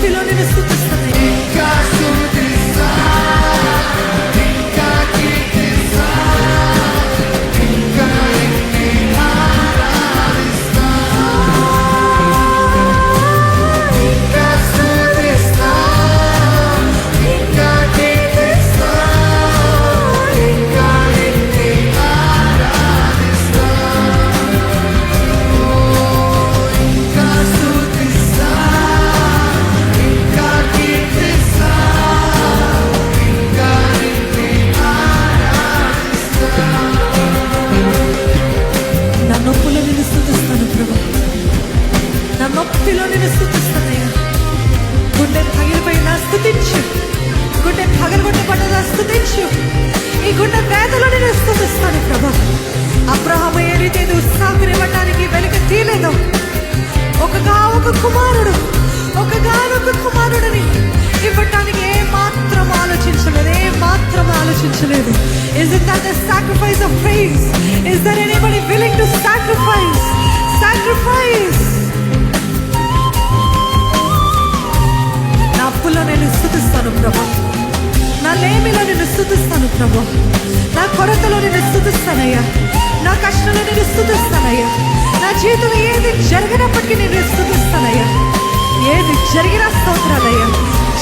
నొప్పిలో నేను స్తుతిస్తానయ్యా. నొప్పిలో నేను స్తుతిస్తానయ్యా. గుండె పగిలిపోయినా స్తుతించు, గుండె పగలగొట్టబడ్డదా స్తుతించు. ఈ గుండె వేదలో నేను స్తుతిస్తాను ప్రభా. అబ్రహాము ఏ రీతి ఉత్సాహం ఇవ్వడానికి వెనుక తీయలేదు. ఒక కుమారుడు, ఒకగానొక కుమారుడిని ఇవ్వటానికి ఏ మాత్రం ఆలోచించలేదు. Isn't that the sacrifice of praise? Is there anybody willing to sacrifice? నా అప్పులో నేను స్తుతిస్తాను ప్రభా, నా లేమిలో నేను స్తుతిస్తాను ప్రభా, నా కొరతలో నేను స్తుతిస్తానయ్యా, నా కష్టంలో నేను స్తుతిస్తానయ్యా, నా జీవితంలో ఏది జరగనప్పటికీ నేను స్తుతిస్తానయ్యా. ఏది జరిగినా స్తోత్రాలయ్యా,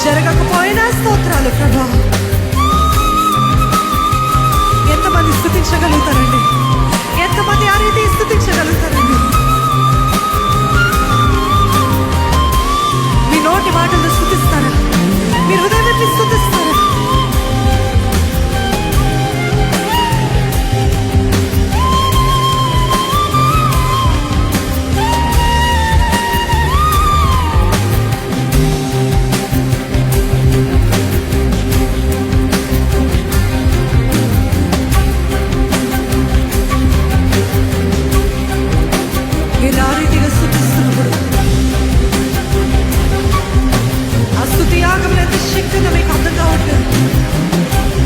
జరగకపోయినా స్తోత్రాలు ప్రభా. ఎంతమంది స్తుతించగలుగుతారండి? ఎంతమంది ఆ రీతి స్తుతించగలుగుతారండి? మీ నోటి మాటలు స్తుతిస్తారా? మీ హృదయాన్ని స్తుతిస్తారా? మీరు ఆ రీతిగా స్తుతిస్తున్నప్పుడు ఆ స్తుతి యాగంలో ఎంత శక్తి ఉందో మీకు అర్థం కావట్లేదు.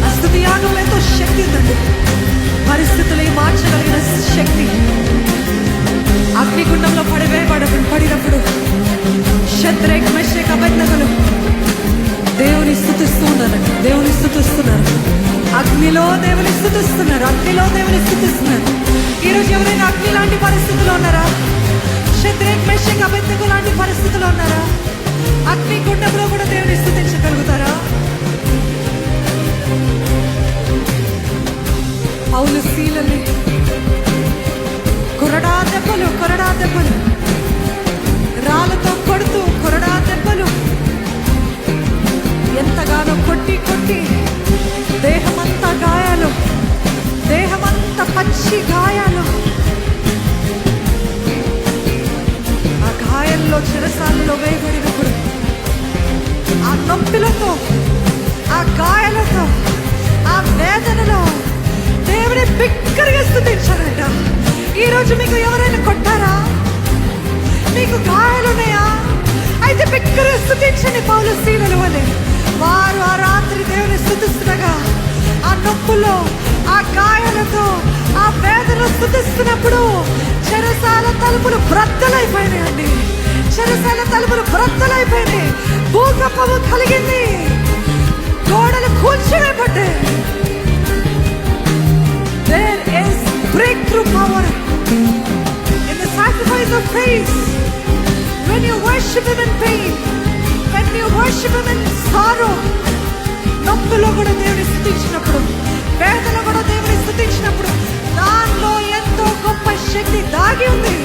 ఆ స్తుతి యాగంలో ఎంతో శక్తి ఉందండి. పరిస్థితులు మార్చగలిగిన శక్తి. అగ్నిగుండంలో పడినప్పుడు శద్రక్ మెషక్ అబేద్నెగోలు దేవుని స్తుతిస్తూ ఉన్నారండి. దేవుని స్తుతిస్తున్నారు. అగ్నిలో దేవుని స్తుతిస్తున్నారు. ఈరోజు ఎవరైనా అగ్ని లాంటి పరిస్థితుల్లో ఉన్నారా? శద్రక్ మెషక్ అబేద్నెగో లాంటి పరిస్థితుల్లో ఉన్నారా? అగ్ని గుండంలో కూడా దేవుని స్తుతించగలుగుతారా? పౌలు శీలని కొరడా దెబ్బలు రాళ్ళతో కొడుతూ కొరడా దెబ్బలు ఎంతగానో కొట్టి దేహమంతా గాయాలు, దేహమంతా పచ్చి గాయాలు. ఆ గాయాల్లో చెరసాలలో వేయబడినప్పుడు ఆ నొప్పిలతో, ఆ గాయాలతో, ఆ వేదనలో దేవుని బిగ్గరగా స్తుతించారంట. ఈరోజు మీకు ఎవరైనా కొట్టారా? మీకు గాయాలున్నాయా? అయితే బిగ్గరగా స్తుతించండి. పౌలు శీలల వలె వారు ఆ రాత్రి దేవుని స్తుతిస్తుండగా ఆ నొప్పులో, ఆ గాయాలతో, ఆ వేదన స్తుతిస్తున్నప్పుడు చెరసాల తలుపులు బ్రద్దలైపోయినాయండి. భూకంపము కలిగింది. గోడలు కూల్చివేయబడ్డాయి. There is breakthrough power in the sacrifice of praise. When you worship Him in pain, when you worship Him in sorrow, నొప్పిలో కూడా దేవుని స్తుతించినప్పుడు, వేదనలో కూడా దేవుని స్తుతించినప్పుడు దానిలో ఎంతో గొప్ప శక్తి దాగి ఉంది.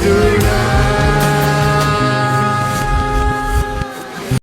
పరిశుద్ధుడా